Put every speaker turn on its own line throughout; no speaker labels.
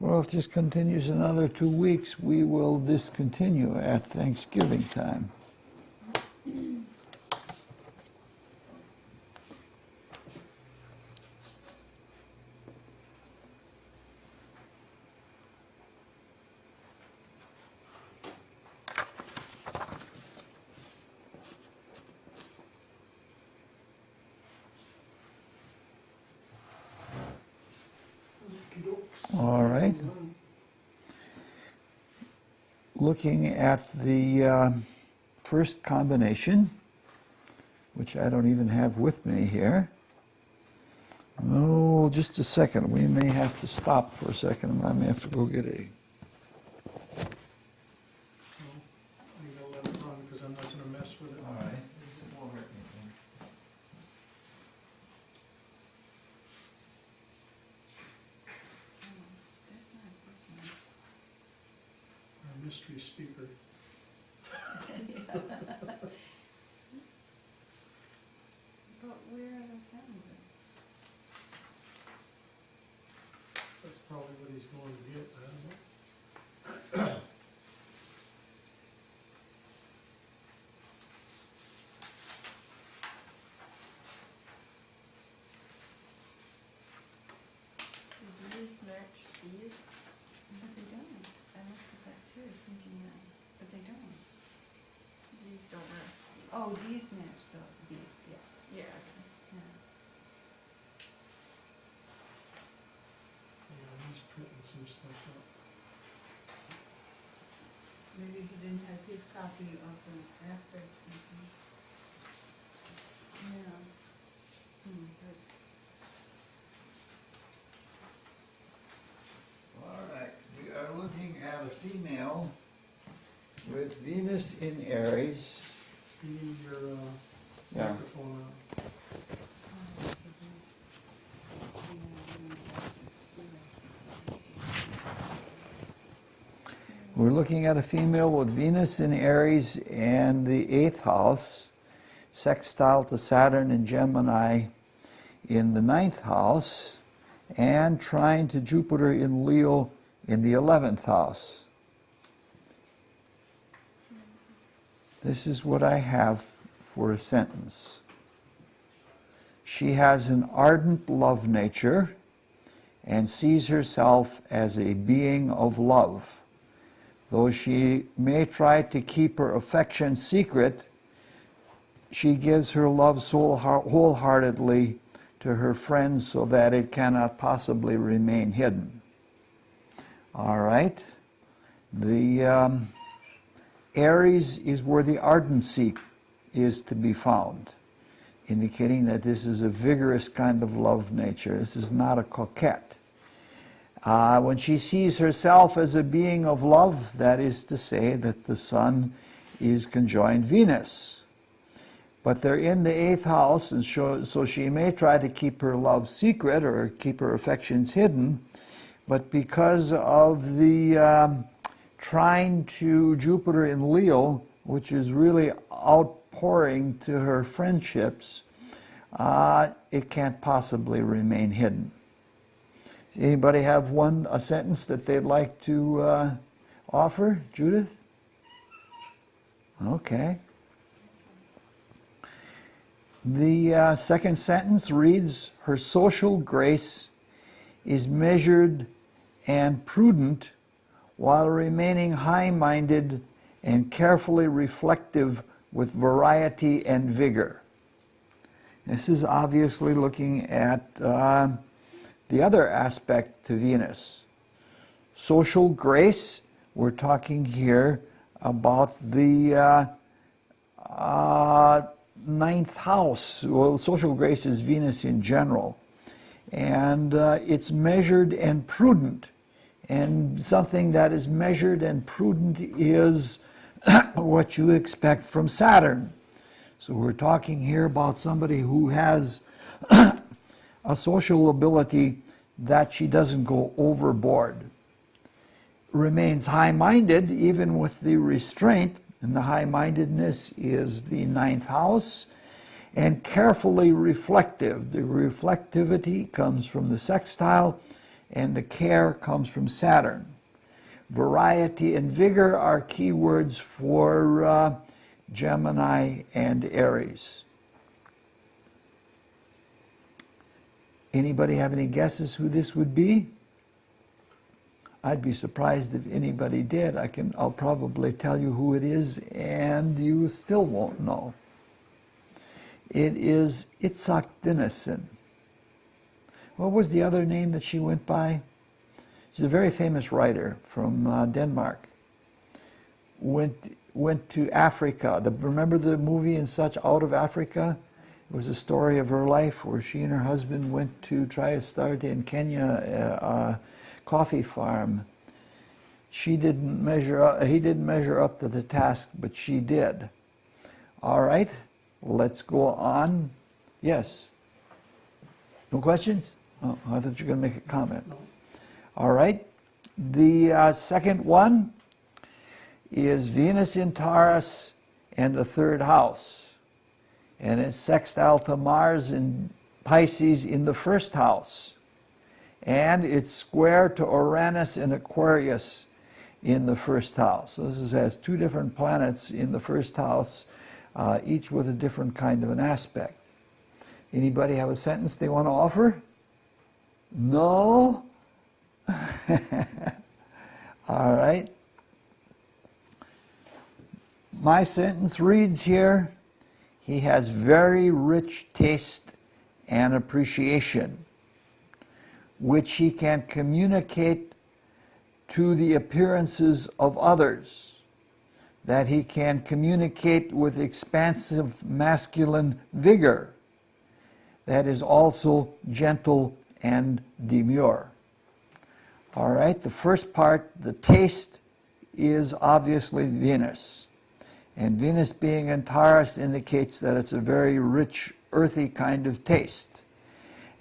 Well, if this continues another 2 weeks, we will discontinue at Thanksgiving time. All right. Looking at the first combination, which I don't even have with me here. Oh, just a second. We may have to stop for a second. I may have to go get a...
I'm gonna let it run because I'm not gonna mess with it.
All right.
That's not this one.
Our mystery speaker.
But where are the sentences?
That's probably what he's going to get, I don't know.
Do these match these? But they don't. I looked at that too, thinking that, but they don't. These don't match. Oh, these match these, yeah. Yeah. Yeah.
Yeah, he's printing some stuff up.
Maybe he didn't have his copy of the aspect something. Yeah. But
All right. We are looking at a female with Venus in Aries.
You need your
Yeah.
microphone on.
We're looking at a female with Venus in Aries and the 8th house, sextile to Saturn and Gemini in the 9th house, and trine to Jupiter in Leo in the 11th house. This is what I have for a sentence. She has an ardent love nature and sees herself as a being of love. Though she may try to keep her affection secret, she gives her love so wholeheartedly to her friends so that it cannot possibly remain hidden. All right. The Aries is where the ardency is to be found, indicating that this is a vigorous kind of love nature. This is not a coquette. When she sees herself as a being of love, that is to say that the Sun is conjoined Venus. But they're in the 8th house, and so she may try to keep her love secret or keep her affections hidden, but because of the trine to Jupiter in Leo, which is really outpouring to her friendships, it can't possibly remain hidden. Does anybody have a sentence that they'd like to offer? Judith? Okay. The second sentence reads, her social grace is measured and prudent while remaining high-minded and carefully reflective with variety and vigor. This is obviously looking at the other aspect to Venus. Social grace, we're talking here about the 9th house. Well, social grace is Venus in general. And it's measured and prudent. And something that is measured and prudent is what you expect from Saturn. So we're talking here about somebody who has a social ability that she doesn't go overboard. Remains high-minded even with the restraint, and the high-mindedness is the 9th house, and carefully reflective. The reflectivity comes from the sextile, and the care comes from Saturn. Variety and vigor are keywords for Gemini and Aries. Anybody have any guesses who this would be? I'd be surprised if anybody did. I'll probably tell you who it is, and you still won't know. It is Itzhak Dinesen. What was the other name that she went by? She's a very famous writer from Denmark. Went to Africa. Remember the movie and such, Out of Africa? It was a story of her life where she and her husband went to try to start in Kenya a coffee farm. He didn't measure up to the task, but she did. All right, let's go on. Yes? No questions? Oh, I thought you were going to make a comment.
No.
All right. The second one is Venus in Taurus and the third house. And it's sextile to Mars in Pisces in the first house. And it's square to Uranus in Aquarius in the first house. So this has two different planets in the first house, each with a different kind of an aspect. Anybody have a sentence they want to offer? No? All right. My sentence reads here, he has very rich taste and appreciation, which he can communicate to the appearances of others, that he can communicate with expansive masculine vigor, that is also gentle and demure. All right, the first part, the taste, is obviously Venus. And Venus being in Taurus indicates that it's a very rich, earthy kind of taste.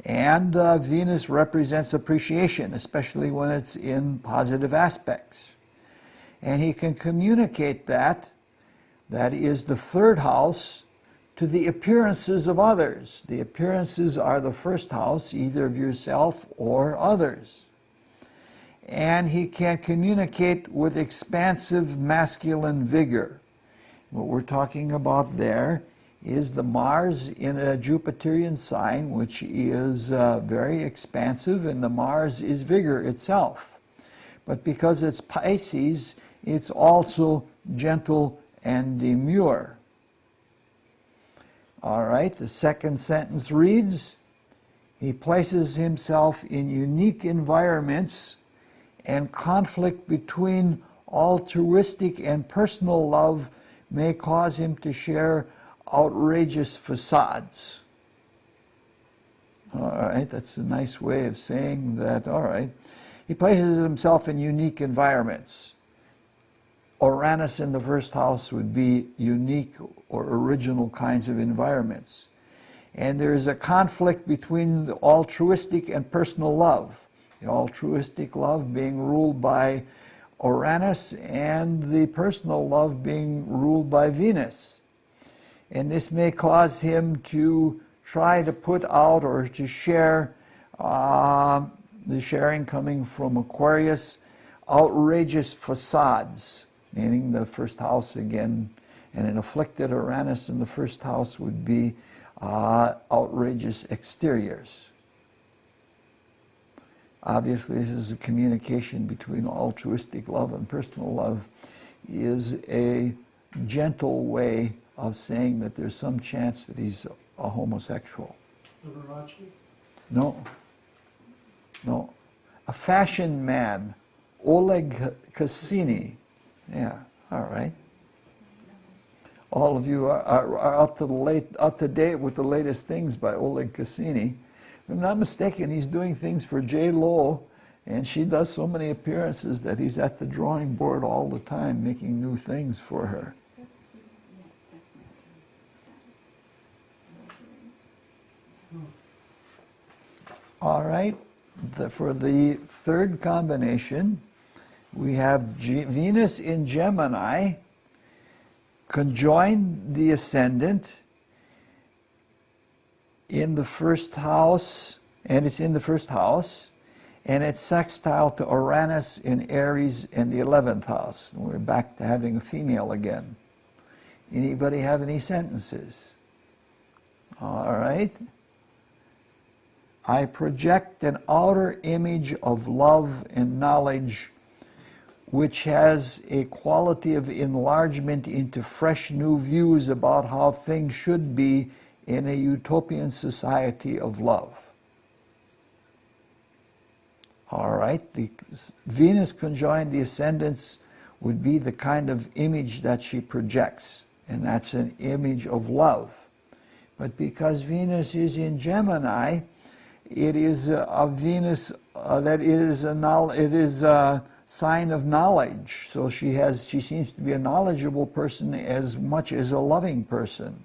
And Venus represents appreciation, especially when it's in positive aspects. And he can communicate that is the third house, to the appearances of others. The appearances are the first house, either of yourself or others. And he can communicate with expansive masculine vigor. What we're talking about there is the Mars in a Jupiterian sign, which is very expansive, and the Mars is vigor itself. But because it's Pisces, it's also gentle and demure. All right, the second sentence reads, he places himself in unique environments, and conflict between altruistic and personal love may cause him to share outrageous facades. All right, that's a nice way of saying that. All right, he places himself in unique environments. Uranus in the first house would be unique or original kinds of environments. And there is a conflict between the altruistic and personal love. The altruistic love being ruled by Uranus and the personal love being ruled by Venus. And this may cause him to try to put out or to share, the sharing coming from Aquarius, outrageous facades, meaning the first house again, and an afflicted Uranus in the first house would be outrageous exteriors. Obviously, this is a communication between altruistic love and personal love, is a gentle way of saying that there's some chance that he's a homosexual.
Liberace?
No. No. A fashion man, Oleg Cassini. Yeah, all right. All of you are up to date with the latest things by Oleg Cassini. If I'm not mistaken, he's doing things for J-Lo, and she does so many appearances that he's at the drawing board all the time making new things for her. All right, for the third combination, we have Venus in Gemini conjoined the ascendant in the first house, and it's in the first house, And it's sextile to Uranus in Aries in the 11th house. We're back to having a female again. Anybody have any sentences? All right. I project an outer image of love and knowledge which has a quality of enlargement into fresh new views about how things should be in a utopian society of love. All right, the Venus conjoined the ascendants would be the kind of image that she projects, and that's an image of love. But because Venus is in Gemini, it is a Venus that is a sign of knowledge. So she seems to be a knowledgeable person as much as a loving person.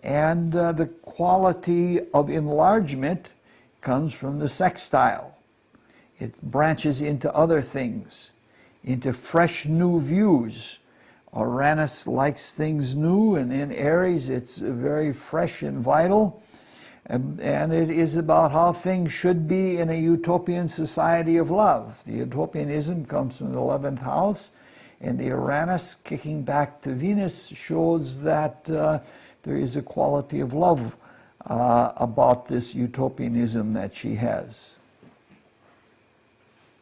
And the quality of enlargement comes from the sextile. It branches into other things, into fresh new views. Uranus likes things new, and in Aries it's very fresh and vital. And it is about how things should be in a utopian society of love. The utopianism comes from the 11th house, and the Uranus kicking back to Venus shows that there is a quality of love about this utopianism that she has.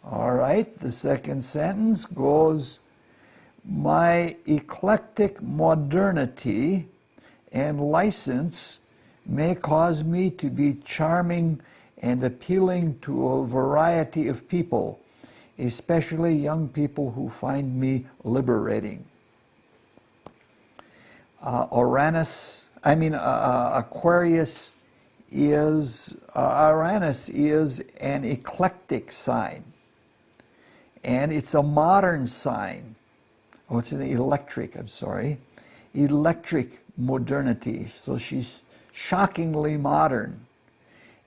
All right, the second sentence goes, my eclectic modernity and license may cause me to be charming and appealing to a variety of people, especially young people who find me liberating. Aquarius is, Uranus is an eclectic sign, and it's a modern sign. Oh, it's an electric modernity. So she's shockingly modern.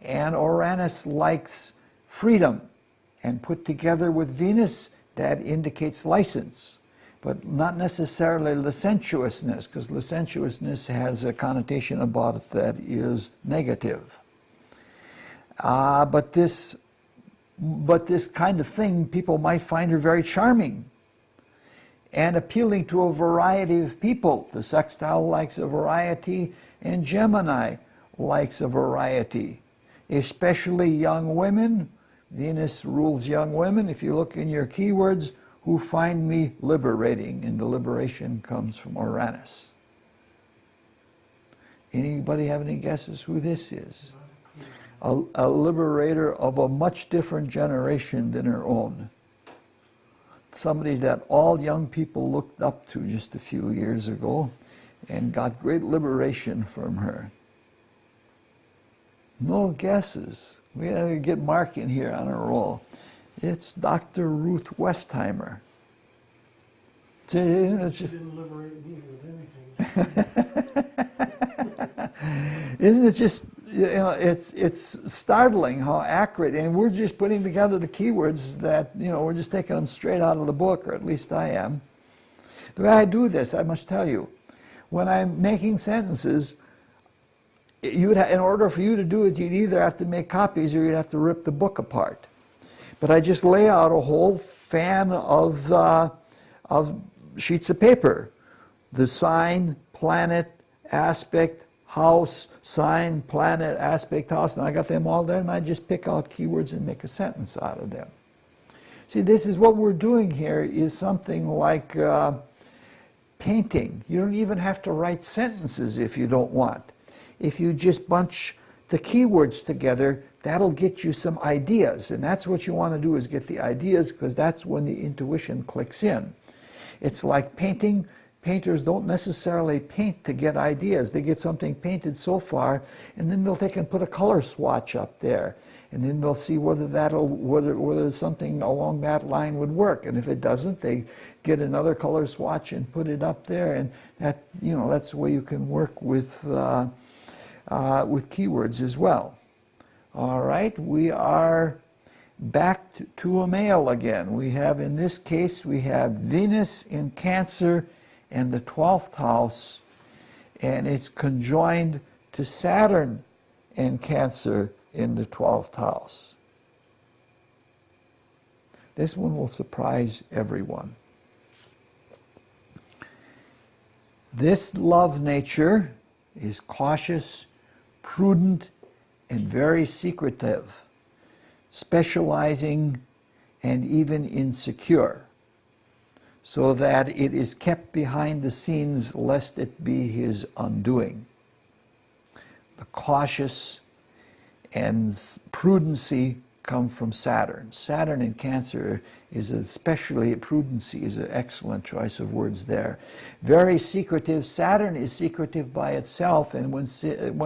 And Uranus likes freedom, and put together with Venus, that indicates license, but not necessarily licentiousness, because licentiousness has a connotation about it that is negative. But this kind of thing, people might find her very charming and appealing to a variety of people. The sextile likes a variety, and Gemini likes a variety, especially young women. Venus rules young women. If you look in your keywords, who find me liberating, and the liberation comes from Uranus. Anybody have any guesses who this is? A liberator of a much different generation than her own. Somebody that all young people looked up to just a few years ago and got great liberation from her. No guesses. We got to get Mark in here on a roll. It's Dr. Ruth Westheimer.
She didn't liberate me with anything.
Isn't it just, it's startling how accurate, and we're just putting together the keywords that, we're just taking them straight out of the book, or at least I am. The way I do this, I must tell you, when I'm making sentences, in order for you to do it, you'd either have to make copies or you'd have to rip the book apart. But I just lay out a whole fan of sheets of paper. The sign, planet, aspect, house, sign, planet, aspect, house, and I got them all there, and I just pick out keywords and make a sentence out of them. See, this is what we're doing here, is something like painting. You don't even have to write sentences if you don't want. If you just bunch the keywords together, that'll get you some ideas, and that's what you want to do, is get the ideas, because that's when the intuition clicks in. It's like painting. Painters don't necessarily paint to get ideas. They get something painted so far, and then they'll take and put a color swatch up there, and then they'll see whether something along that line would work. And if it doesn't, they get another color swatch and put it up there, and that, that's the way you can work with keywords as well. All right, we are back to a male again. We have, in this case, we have Venus in Cancer and the 12th house, and it's conjoined to Saturn in Cancer in the 12th house. This one will surprise everyone. This love nature is cautious, prudent, and very secretive, specializing and even insecure, so that it is kept behind the scenes lest it be his undoing. The cautious and prudency come from Saturn. Saturn in Cancer is especially, prudency is an excellent choice of words there. Very secretive. Saturn is secretive by itself, and when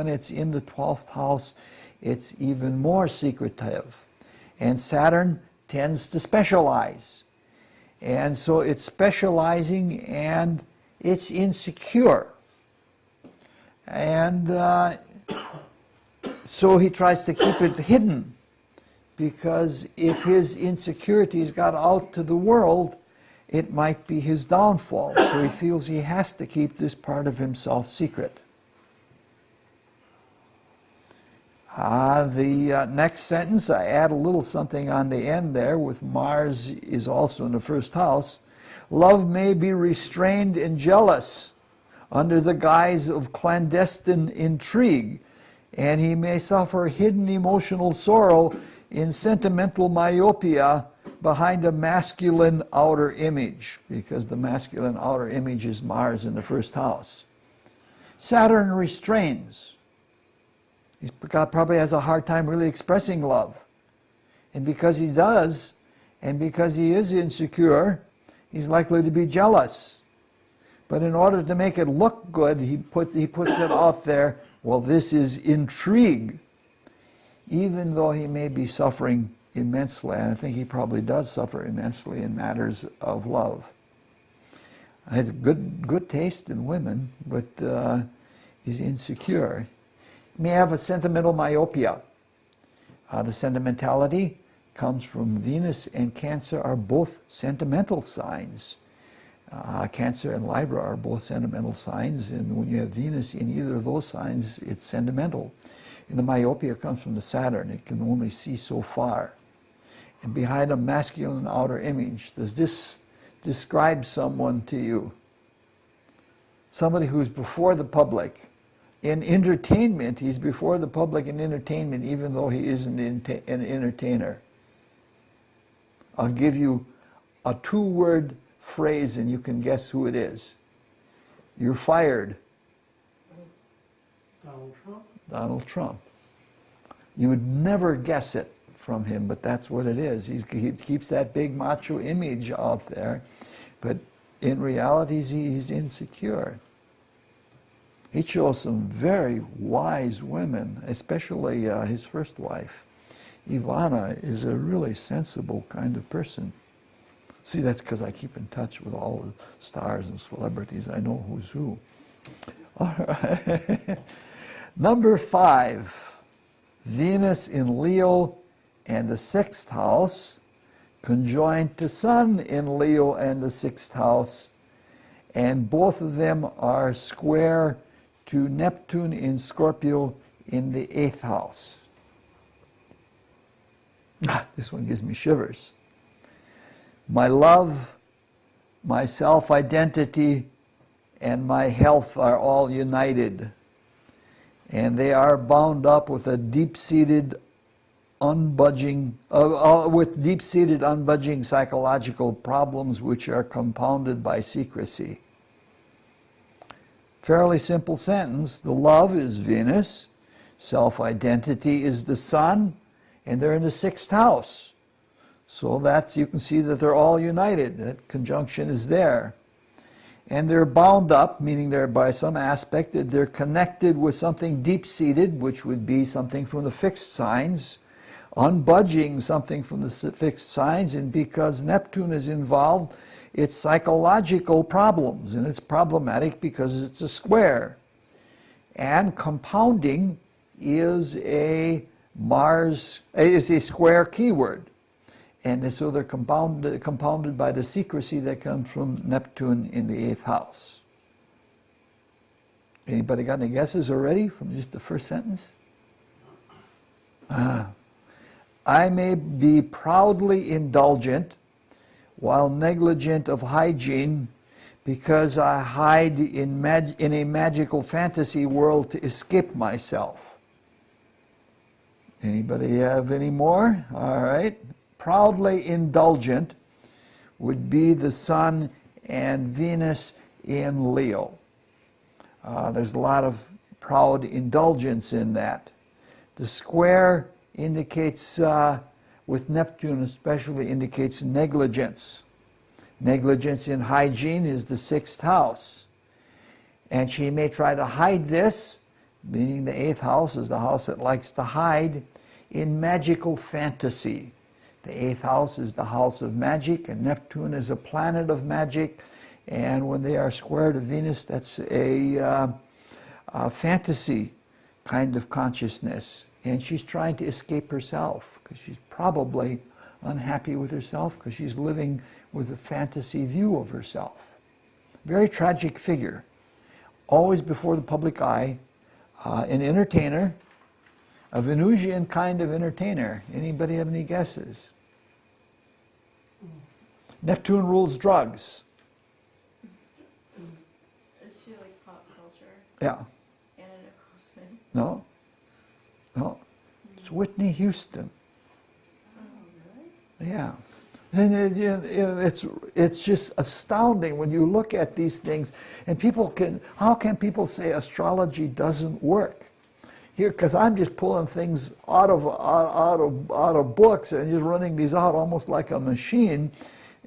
it's in the 12th house, it's even more secretive. And Saturn tends to specialize. And so it's specializing and it's insecure. And so he tries to keep it hidden, because if his insecurities got out to the world, it might be his downfall. So he feels he has to keep this part of himself secret. The next sentence, I add a little something on the end there with Mars is also in the first house. Love may be restrained and jealous under the guise of clandestine intrigue, and he may suffer hidden emotional sorrow in sentimental myopia behind a masculine outer image, because the masculine outer image is Mars in the first house. Saturn restrains. He probably has a hard time really expressing love. And because he does, and because he is insecure, he's likely to be jealous. But in order to make it look good, he puts it out there, well, this is intrigue. Even though he may be suffering immensely, and I think he probably does suffer immensely in matters of love. He has good taste in women, but he's insecure. He may have a sentimental myopia. The sentimentality comes from Venus and Cancer are both sentimental signs. Cancer and Libra are both sentimental signs, and when you have Venus in either of those signs, it's sentimental. And the myopia comes from the Saturn. It can only see so far. And behind a masculine outer image, does this describe someone to you? Somebody who's before the public. In entertainment, he's before the public in entertainment, even though he isn't an entertainer. I'll give you a two-word phrase and you can guess who it is. You're fired.
Donald Trump.
Donald Trump. You would never guess it from him, but that's what it is. He keeps that big macho image out there, but in reality he's insecure. He chose some very wise women, especially his first wife. Ivana is a really sensible kind of person. See, that's because I keep in touch with all the stars and celebrities. I know who's who. All right. Number 5, Venus in Leo and the 6th house, conjoined to Sun in Leo and the 6th house, and both of them are square to Neptune in Scorpio in the 8th house. This one gives me shivers. My love, my self-identity, and my health are all united, and they are bound up with a deep-seated, unbudging psychological problems which are compounded by secrecy. Fairly simple sentence. The love is Venus, self-identity is the Sun, and they're in the 6th house. So that's, you can see that they're all united. That conjunction is there. And they're bound up, meaning they're by some aspect that they're connected with something deep-seated, which would be something from the fixed signs, unbudging something from the fixed signs, and because Neptune is involved, it's psychological problems, and it's problematic because it's a square. And compounding is a square keyword. And so they're compounded by the secrecy that comes from Neptune in the 8th house. Anybody got any guesses already from just the first sentence? I may be proudly indulgent while negligent of hygiene, because I hide in a magical fantasy world to escape myself. Anybody have any more? All right. Proudly indulgent would be the Sun and Venus in Leo. There's a lot of proud indulgence in that. The square indicates, with Neptune especially, indicates negligence. Negligence in hygiene is the 6th house. And she may try to hide this, meaning the 8th house is the house that likes to hide, in magical fantasy. The 8th house is the house of magic, and Neptune is a planet of magic. And when they are square to Venus, that's a fantasy kind of consciousness. And she's trying to escape herself, because she's probably unhappy with herself, because she's living with a fantasy view of herself. Very tragic figure. Always before the public eye, an entertainer, a Venusian kind of entertainer. Anybody have any guesses? Neptune rules drugs.
Is she like pop culture?
Yeah.
Anna Nicole Smith?
No. No. It's Whitney Houston.
Oh, really?
Yeah. And it's just astounding when you look at these things, and how can people say astrology doesn't work? Here, because I'm just pulling things out of books and just running these out almost like a machine,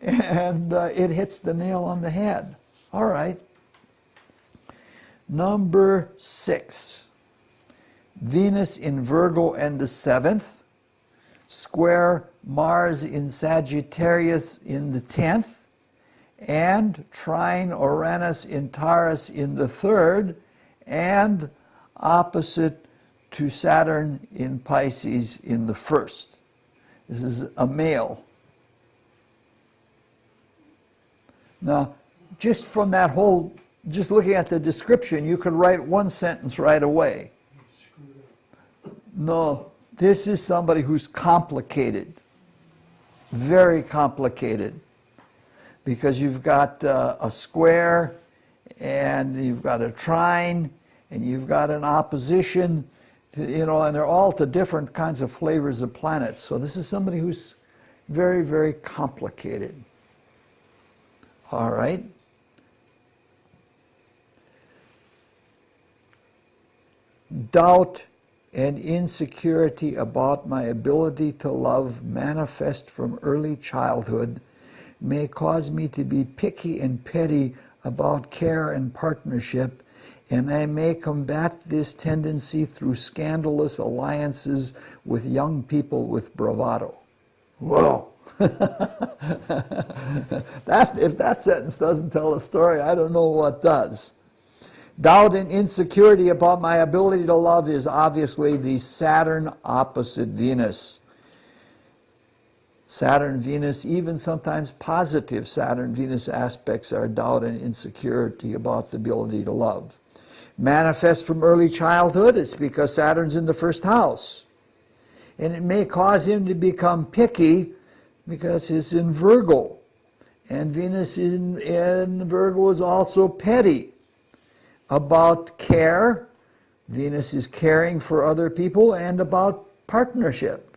and it hits the nail on the head. All right. Number 6, Venus in Virgo and the 7th, square Mars in Sagittarius in the 10th, and trine Uranus in Taurus in the 3rd, and opposite to Saturn in Pisces in the 1st. This is a male. Now, just from that whole, just looking at the description, you could write one sentence right away. No, this is somebody who's complicated. Very complicated. Because you've got a square, and you've got a trine, and you've got an opposition, and they're all to different kinds of flavors of planets. So this is somebody who's very, very complicated. All right. Doubt and insecurity about my ability to love manifest from early childhood may cause me to be picky and petty about care and partnership, and I may combat this tendency through scandalous alliances with young people with bravado. Whoa! If that sentence doesn't tell a story, I don't know what does. Doubt and insecurity about my ability to love is obviously the Saturn opposite Venus. Saturn-Venus, even sometimes positive Saturn-Venus aspects are doubt and insecurity about the ability to love. Manifest from early childhood, it's because Saturn's in the 1st house. And it may cause him to become picky because it's in Virgo. And Venus in Virgo is also petty. About care, Venus is caring for other people, and about partnership.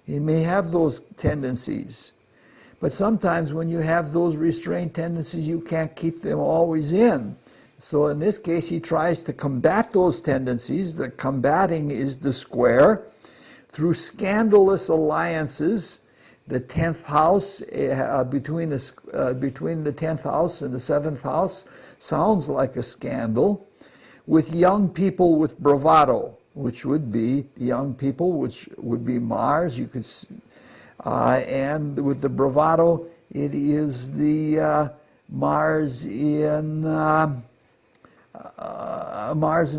He may have those tendencies. But sometimes when you have those restrained tendencies, you can't keep them always in. So in this case, he tries to combat those tendencies. The combating is the square through scandalous alliances. The 10th house, between the 10th house and the 7th house, sounds like a scandal, with young people with bravado, which would be the young people, which would be Mars. You could, and with the bravado, it is the Mars in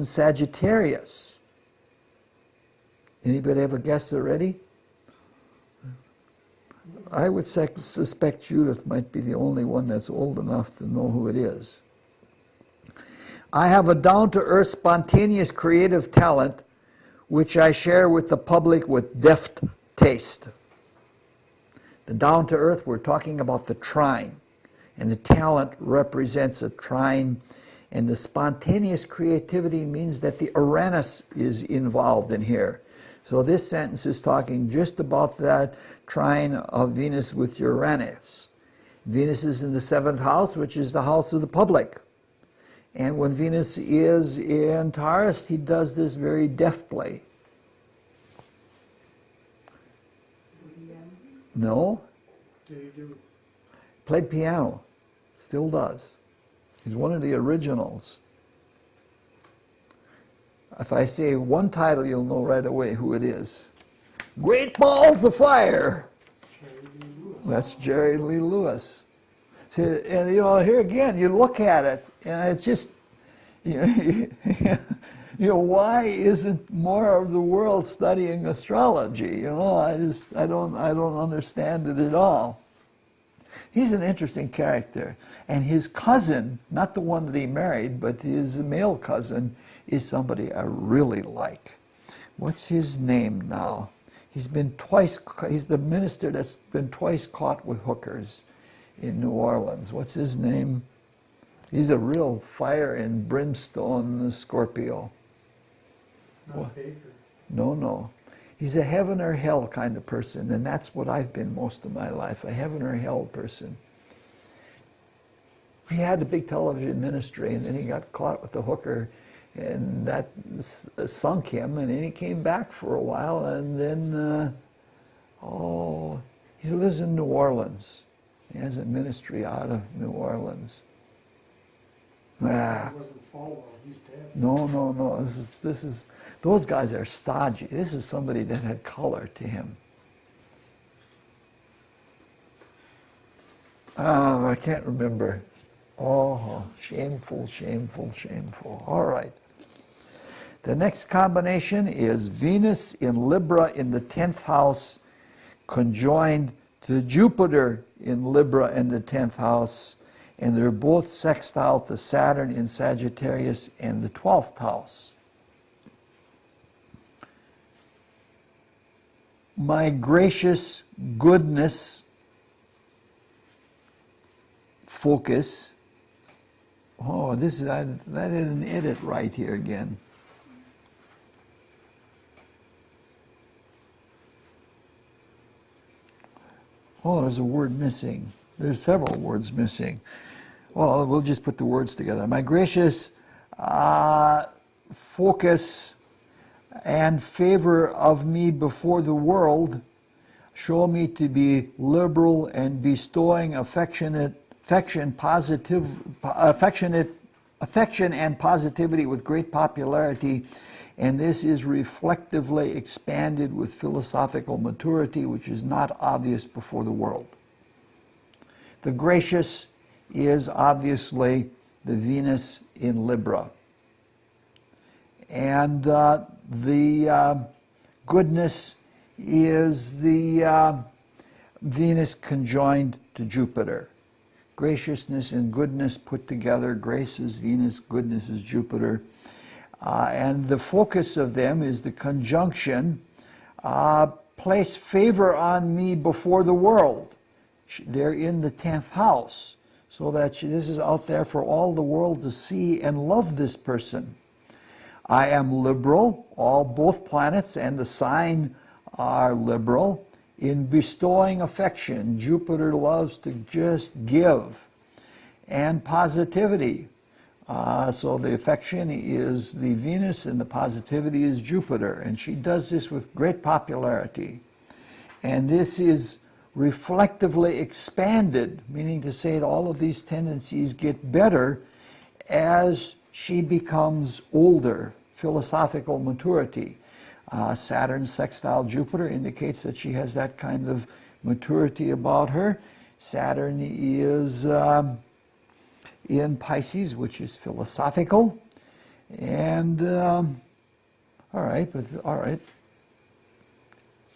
Sagittarius. Anybody have a guess already? I would suspect Judith might be the only one that's old enough to know who it is. I have a down-to-earth, spontaneous, creative talent, which I share with the public with deft taste. The down to earth, we're talking about the trine. And the talent represents a trine. And the spontaneous creativity means that the Uranus is involved in here. So this sentence is talking just about that trine of Venus with Uranus. Venus is in the 7th house, which is the house of the public. And when Venus is in Taurus, he does this very deftly. No.
Do you do?
Played piano. Still does. He's one of the originals. If I say one title, you'll know right away who it is. Great Balls of Fire. That's Jerry Lee Lewis. See, and here again, you look at it, and it's just, why isn't more of the world studying astrology? I don't understand it at all. He's an interesting character, and his cousin, not the one that he married, but his male cousin, is somebody I really like. What's his name now? He's the minister that's been twice caught with hookers in New Orleans. What's his name? He's a real fire and brimstone Scorpio.
Not Baker.
No. He's a heaven or hell kind of person, and that's what I've been most of my life, a heaven or hell person. He had a big television ministry, and then he got caught with the hooker, and that sunk him, and then he came back for a while, and then, he lives in New Orleans. He has a ministry out of New Orleans.
He wasn't Falwell, he's dead.
No. This is, those guys are stodgy. This is somebody that had color to him. I can't remember. Oh, shameful. All right. The next combination is Venus in Libra in the 10th house, conjoined to Jupiter in Libra in the 10th house, and they're both sextile to Saturn in Sagittarius in the 12th house. My gracious goodness focus. Oh, this is, I didn't edit right here again. Oh, there's a word missing. There's several words missing. Well, we'll just put the words together. My gracious focus and favor of me before the world, show me to be liberal and bestowing affection and positivity with great popularity, and this is reflectively expanded with philosophical maturity, which is not obvious before the world. The gracious is obviously the Venus in Libra. And the goodness is the Venus conjoined to Jupiter. Graciousness and goodness put together. Grace is Venus, goodness is Jupiter. And the focus of them is the conjunction, place favor on me before the world. They're in the 10th house, so that this is out there for all the world to see and love this person. I am liberal, both planets and the sign are liberal in bestowing affection. Jupiter loves to just give. And positivity. So the affection is the Venus and the positivity is Jupiter. And she does this with great popularity. And this is reflectively expanded, meaning to say that all of these tendencies get better as she becomes older. Philosophical maturity. Saturn sextile Jupiter indicates that she has that kind of maturity about her. Saturn is in Pisces, which is philosophical. And, all right.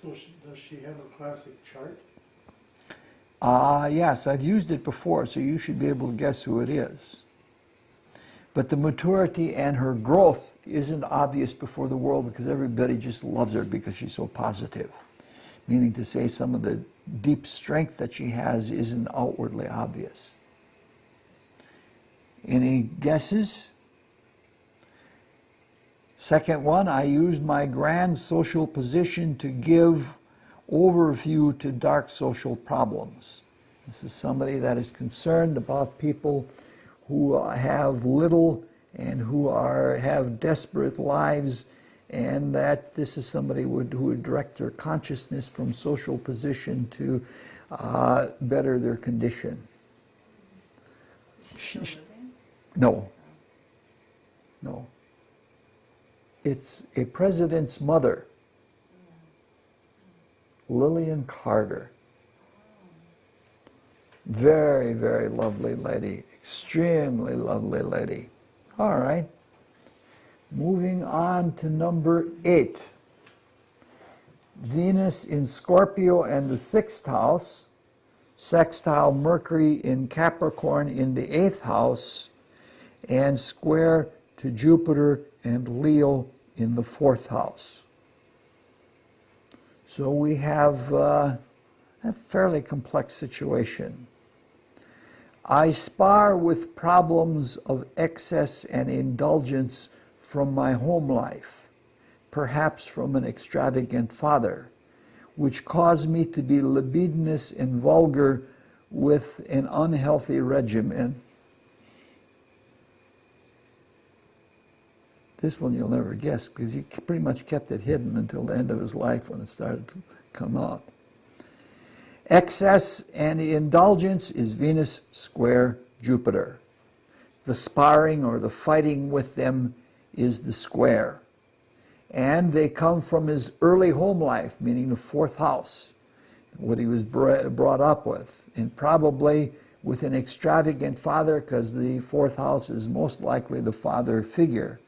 So does she have a classic chart?
Yes, I've used it before, so you should be able to guess who it is. But the maturity and her growth isn't obvious before the world because everybody just loves her because she's so positive. meaning to say some of the deep strength that she has isn't outwardly obvious. Any guesses? Second one, I used my grand social position to give overview to dark social problems. This is somebody that is concerned about people who have little and who have desperate lives, and that this is somebody who would direct their consciousness from social position to better their condition. No. No. It's a president's mother, Lillian Carter. Very, very lovely lady. Extremely lovely lady. All right. Moving on to number 8. Venus in Scorpio and the 6th house, sextile Mercury in Capricorn in the 8th house, and square to Jupiter and Leo in the 4th house. So we have a fairly complex situation. I spar with problems of excess and indulgence from my home life, perhaps from an extravagant father, which cause me to be libidinous and vulgar with an unhealthy regimen. This one you'll never guess, because he pretty much kept it hidden until the end of his life when it started to come out. Excess and indulgence is Venus square Jupiter. The sparring or the fighting with them is the square. And they come from his early home life, meaning the 4th house, what he was brought up with, and probably with an extravagant father, because the 4th house is most likely the father figure.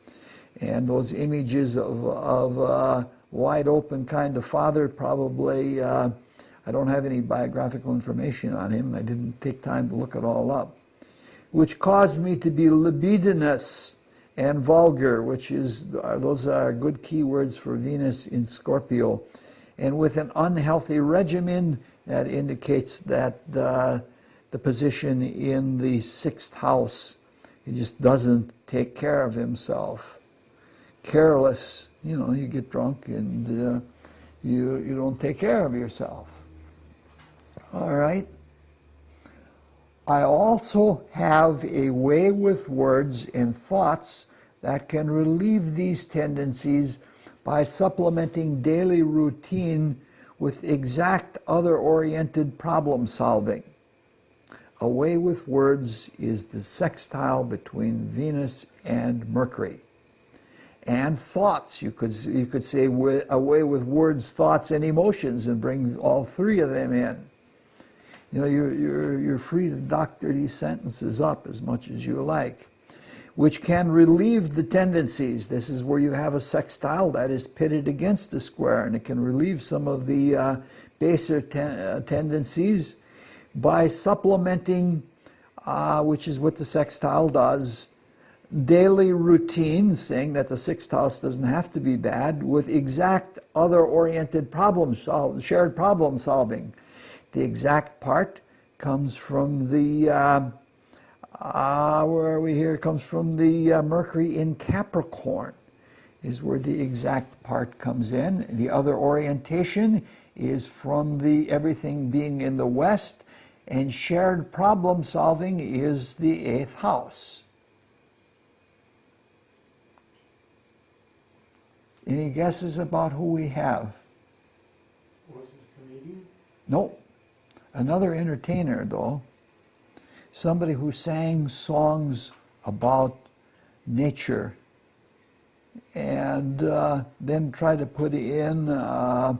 And those images of wide open kind of father probably, I don't have any biographical information on him. I didn't take time to look it all up. Which caused me to be libidinous and vulgar, those are good keywords for Venus in Scorpio. And with an unhealthy regimen, that indicates that the position in the 6th house, he just doesn't take care of himself. Careless, you get drunk and you don't take care of yourself. All right. I also have a way with words and thoughts that can relieve these tendencies by supplementing daily routine with exact other-oriented problem solving. A way with words is the sextile between Venus and Mercury. And thoughts, you could say a way with words, thoughts, and emotions, and bring all 3 of them in. You're free to doctor these sentences up as much as you like, which can relieve the tendencies. This is where you have a sextile that is pitted against the square, and it can relieve some of the baser tendencies by supplementing, which is what the sextile does, daily routine, saying that the 6th house doesn't have to be bad, with exact other-oriented shared problem solving. The exact part comes from the, where are we here? It comes from the Mercury in Capricorn, is where the exact part comes in. The other orientation is from the everything being in the West, and shared problem solving is the 8th house. Any guesses about who we have?
Was it a comedian?
Nope. Another entertainer, though. Somebody who sang songs about nature and then tried to put in a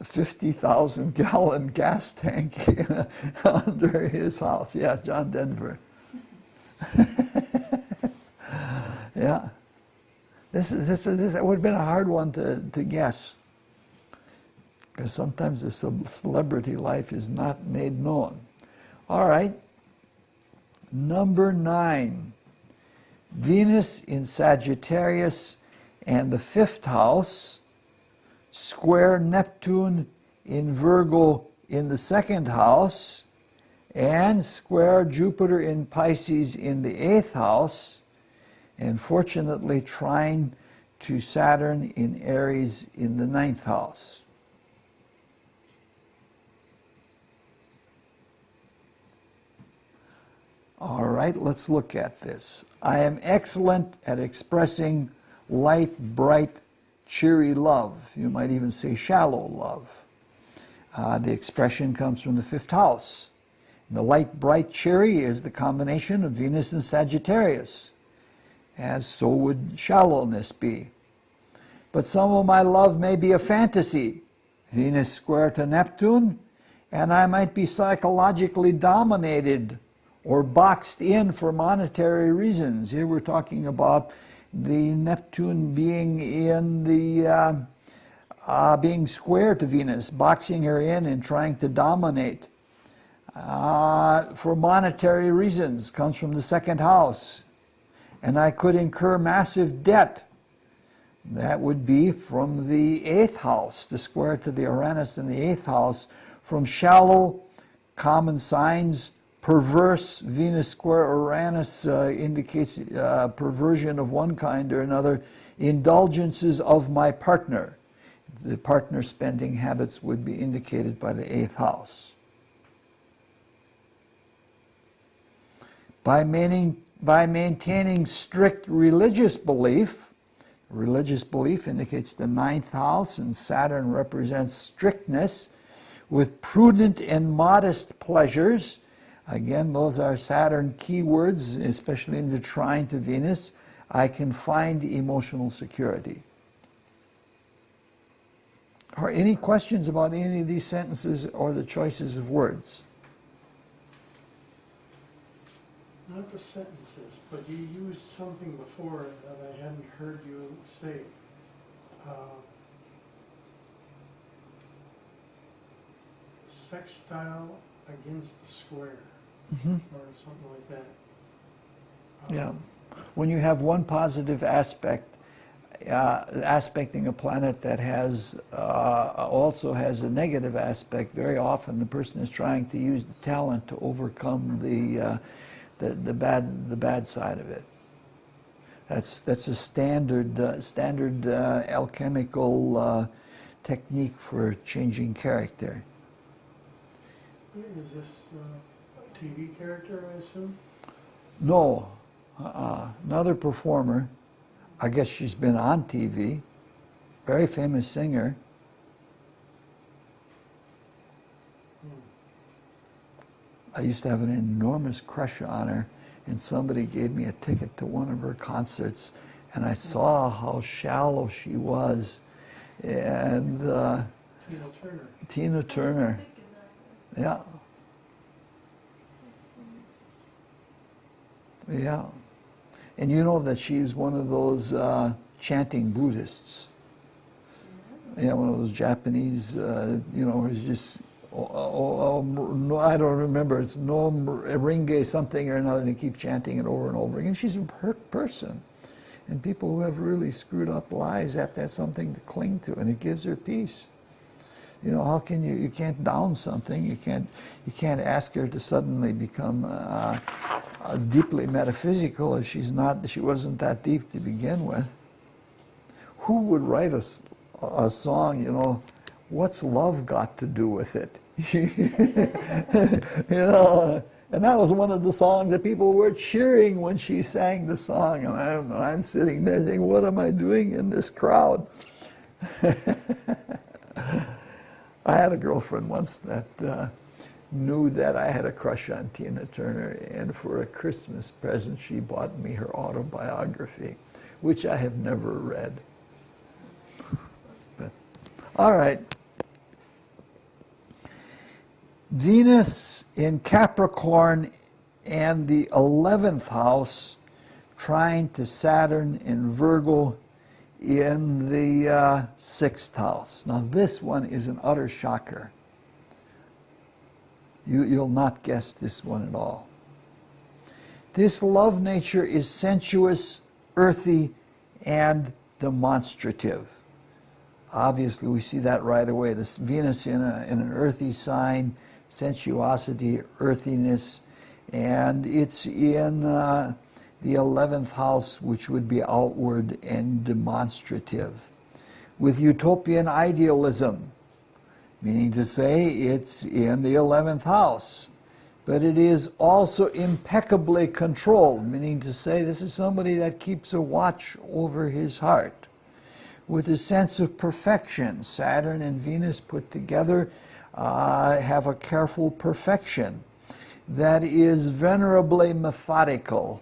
50,000-gallon gas tank under his house. Yeah, John Denver. Yeah. This would have been a hard one to guess, because sometimes the celebrity life is not made known. All right. Number 9. Venus in Sagittarius and the 5th house, square Neptune in Virgo in the second house, and square Jupiter in Pisces in the 8th house, and fortunately trine to Saturn in Aries in the 9th house. All right, let's look at this. I am excellent at expressing light, bright, cheery love. You might even say shallow love. The expression comes from the 5th house. The light, bright, cheery is the combination of Venus and Sagittarius, as so would shallowness be. But some of my love may be a fantasy, Venus square to Neptune, and I might be psychologically dominated or boxed in for monetary reasons. Here we're talking about the Neptune being in the being square to Venus, boxing her in and trying to dominate. For monetary reasons, comes from the 2nd house. And I could incur massive debt. That would be from the 8th house, the square to the Uranus in the 8th house, from shallow common signs. Perverse Venus square Uranus indicates perversion of one kind or another. Indulgences of my partner. The partner spending habits would be indicated by the 8th house. By maintaining strict religious belief indicates the 9th house, and Saturn represents strictness, with prudent and modest pleasures. Again, those are Saturn keywords, especially in the trine to Venus. I can find emotional security. Are any questions about any of these sentences or the choices of words?
Not the sentences, but you used something before that I hadn't heard you say. Sextile against the square, or something like that.
Yeah. When you have one positive aspect, aspecting a planet that has also has a negative aspect, very often the person is trying to use the talent to overcome the bad side of it. That's a standard alchemical technique for changing character.
Is this a TV character, I assume?
No, another performer. I guess she's been on TV. Very famous singer. I used to have an enormous crush on her, and somebody gave me a ticket to one of her concerts, and I saw how shallow she was. And
Tina Turner.
Tina Turner. Yeah. Yeah. And you know that she's one of those chanting Buddhists. Yeah, one of those Japanese, who's just, no, I don't remember, it's no ringe something or another, and they keep chanting it over and over again. She's a hurt person. And people who have really screwed up lives have to have something to cling to, and it gives her peace. You know, how can you can't down something, you can't ask her to suddenly become deeply metaphysical if she wasn't that deep to begin with. Who would write a song, what's love got to do with it? And that was one of the songs that people were cheering when she sang the song, and I'm sitting there thinking, what am I doing in this crowd? I had a girlfriend once that knew that I had a crush on Tina Turner, and for a Christmas present she bought me her autobiography, which I have never read. But, all right. Venus in Capricorn and the 11th house trine to Saturn in Virgo in the 6th house. Now this one is an utter shocker. You'll not guess this one at all. This love nature is sensuous, earthy, and demonstrative. Obviously, we see that right away. This Venus in an earthy sign, sensuosity, earthiness, and it's in the 11th house, which would be outward and demonstrative. With utopian idealism, meaning to say it's in the 11th house. But it is also impeccably controlled, meaning to say this is somebody that keeps a watch over his heart. With a sense of perfection, Saturn and Venus put together have a careful perfection that is venerably methodical.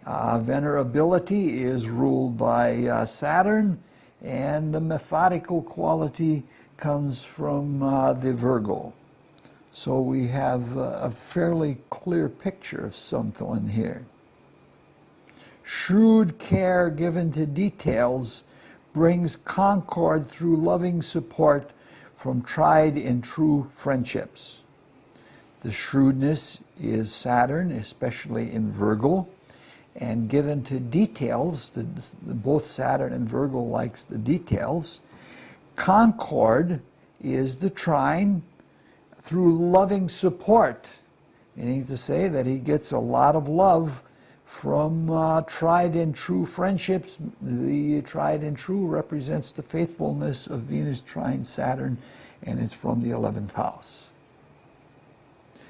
Venerability is ruled by Saturn, and the methodical quality comes from the Virgo. So we have a fairly clear picture of someone here. Shrewd care given to details brings concord through loving support from tried and true friendships. The shrewdness is Saturn, especially in Virgo, and given to details, both Saturn and Virgo likes the details. Concord is the trine through loving support, meaning to say that he gets a lot of love from tried and true friendships. The tried and true represents the faithfulness of Venus trine Saturn, and it's from the 11th house.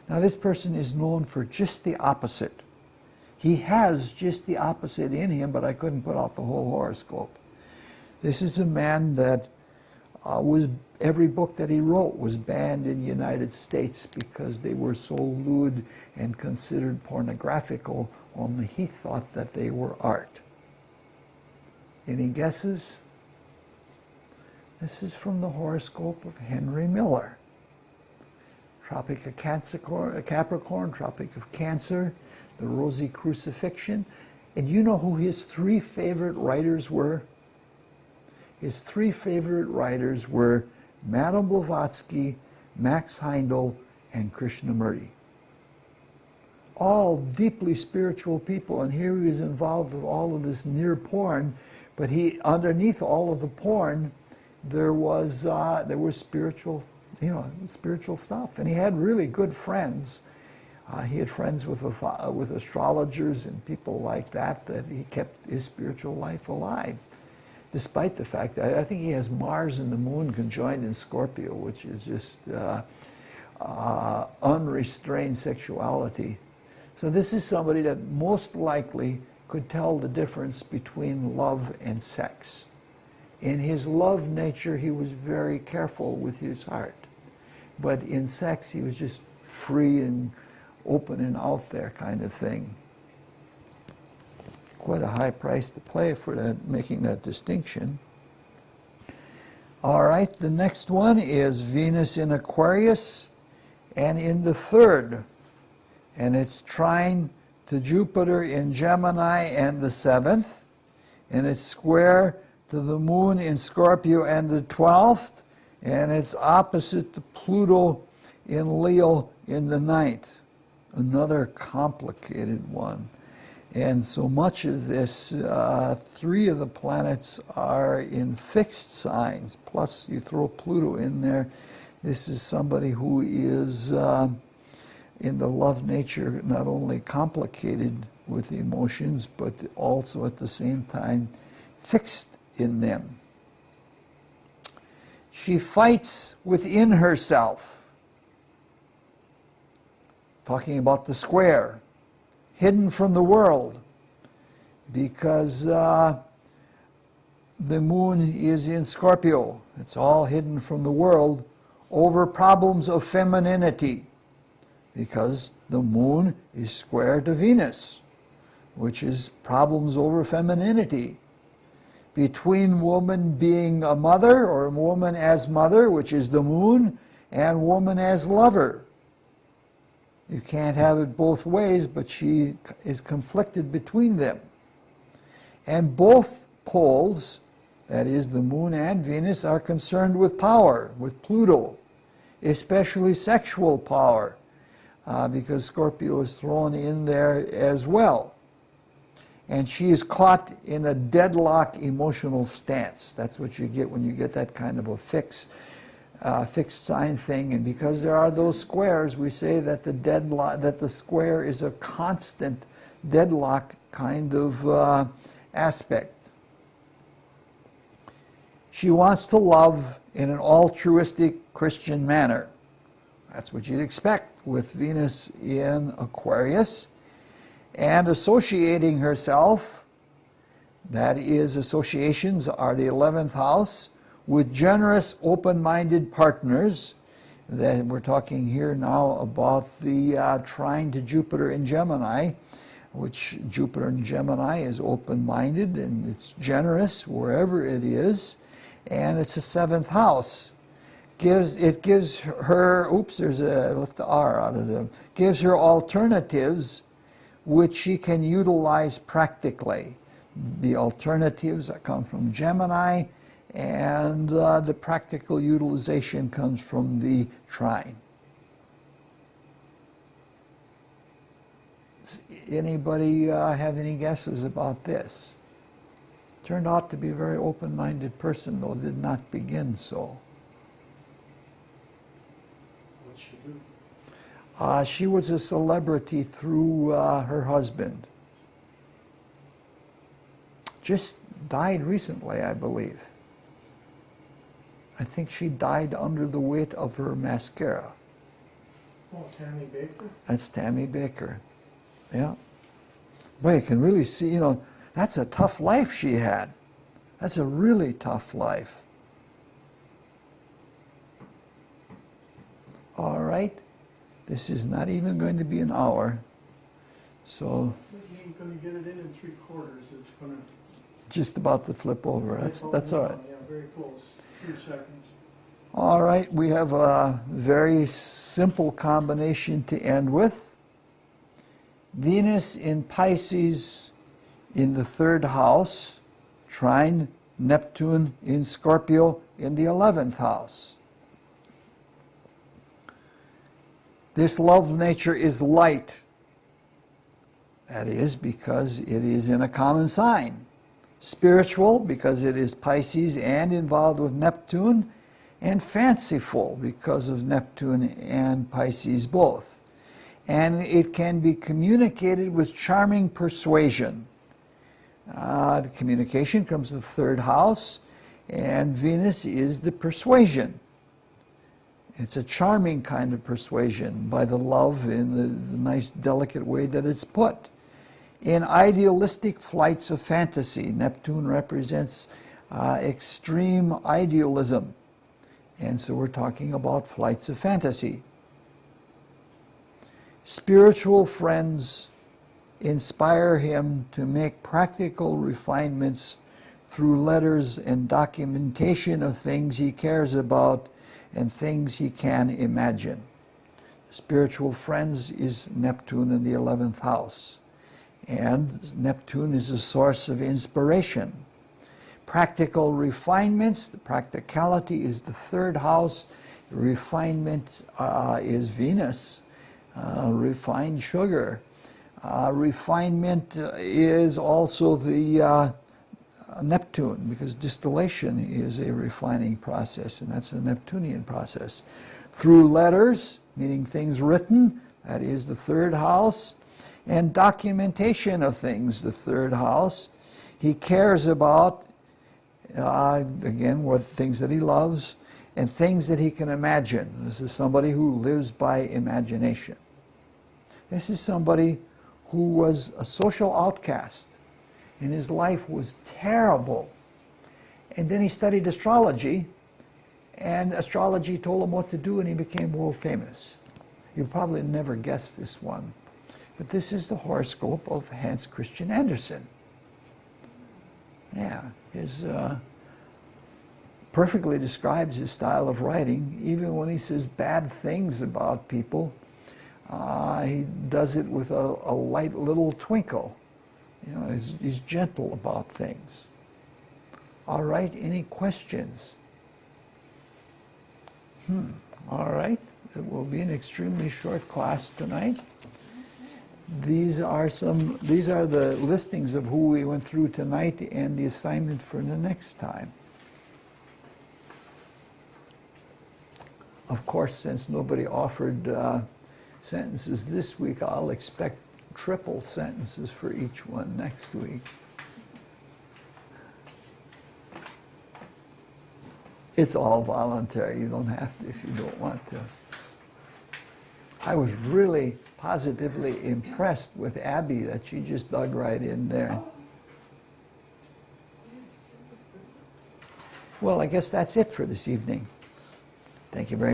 Now this person is known for just the opposite. He has just the opposite in him, but I couldn't put out the whole horoscope. This is a man that every book that he wrote was banned in the United States because they were so lewd and considered pornographical, only he thought that they were art. Any guesses? This is from the horoscope of Henry Miller. Tropic of Capricorn, Tropic of Cancer, the Rosy Crucifixion. And you know who his three favorite writers were? His three favorite writers were Madame Blavatsky, Max Heindel, and Krishnamurti. All deeply spiritual people, and here he was involved with all of this near porn, but underneath all of the porn, there was spiritual, spiritual stuff, and he had really good friends. He had friends with astrologers and people like that he kept his spiritual life alive. Despite the fact that I think he has Mars and the Moon conjoined in Scorpio, which is just unrestrained sexuality. So this is somebody that most likely could tell the difference between love and sex. In his love nature, he was very careful with his heart. But in sex, he was just free and open and out there kind of thing. Quite a high price to pay for that, making that distinction. All right, the next one is Venus in Aquarius and in the 3rd. And it's trine to Jupiter in Gemini and the 7th. And it's square to the Moon in Scorpio and the 12th. And it's opposite to Pluto in Leo in the 9th. Another complicated one. And so much of this, 3 of the planets are in fixed signs, plus you throw Pluto in there. This is somebody who is in the love nature, not only complicated with emotions, but also at the same time fixed in them. She fights within herself. Talking about the square. Hidden from the world, because the Moon is in Scorpio. It's all hidden from the world over problems of femininity, because the Moon is square to Venus, which is problems over femininity. Between woman being a mother, or woman as mother, which is the Moon, and woman as lover. You can't have it both ways, but she is conflicted between them. And both poles, that is the Moon and Venus, are concerned with power, with Pluto, especially sexual power, because Scorpio is thrown in there as well. and she is caught in a deadlock emotional stance. That's what you get when you get that kind of a fixed sign thing. And because there are those squares, we say that the square is a constant deadlock kind of aspect. She wants to love in an altruistic Christian manner. That's what you'd expect with Venus in Aquarius. And associating herself, that is, associations are the 11th house, with generous, open-minded partners. That we're talking here now about the trine to Jupiter in Gemini, which Jupiter in Gemini is open-minded and it's generous wherever it is, and it's the 7th house. It gives her, left the R out of them, gives her alternatives which she can utilize practically. The alternatives that come from Gemini, and the practical utilization comes from the trine. Anybody have any guesses about this? Turned out to be a very open-minded person, though did not begin so.
What'd she do?
She was a celebrity through her husband. Just died recently, I believe. I think she died under the weight of her mascara.
Oh, Tammy Baker?
That's Tammy Baker. Yeah. But you can really see, that's a tough life she had. That's a really tough life. All right. This is not even going to be an hour. So
But you ain't gonna get it in 3/4. It's gonna...
just about to flip over. That's all right.
Yeah, very close. 2 seconds.
All right, we have a very simple combination to end with. Venus in Pisces in the 3rd house, trine Neptune in Scorpio in the 11th house. This love nature is light. That is because it is in a common sign. Spiritual because it is Pisces and involved with Neptune, and fanciful because of Neptune and Pisces both. And it can be communicated with charming persuasion. The communication comes to the 3rd house, and Venus is the persuasion. It's a charming kind of persuasion by the love in the nice, delicate way that it's put. In idealistic flights of fantasy, Neptune represents extreme idealism. And so we're talking about flights of fantasy. Spiritual friends inspire him to make practical refinements through letters and documentation of things he cares about and things he can imagine. Spiritual friends is Neptune in the 11th house. And Neptune is a source of inspiration. Practical refinements, the practicality is the 3rd house. Refinement is Venus, refined sugar. Refinement is also the Neptune, because distillation is a refining process, and that's a Neptunian process. Through letters, meaning things written, that is the 3rd house, and documentation of things, the 3rd house. He cares about again, what things that he loves and things that he can imagine. This is somebody who lives by imagination. This is somebody who was a social outcast, and his life was terrible. And then he studied astrology, and astrology told him what to do, and he became world famous. You probably never guessed this one, but this is the horoscope of Hans Christian Andersen. Yeah, his perfectly describes his style of writing. Even when he says bad things about people, he does it with a light little twinkle. He's gentle about things. All right, any questions? All right, it will be an extremely short class tonight. These are the listings of who we went through tonight and the assignment for the next time. Of course, since nobody offered sentences this week, I'll expect triple sentences for each one next week. It's all voluntary. You don't have to if you don't want to. I was really positively impressed with Abby that she just dug right in there. Well, I guess that's it for this evening. Thank you very much.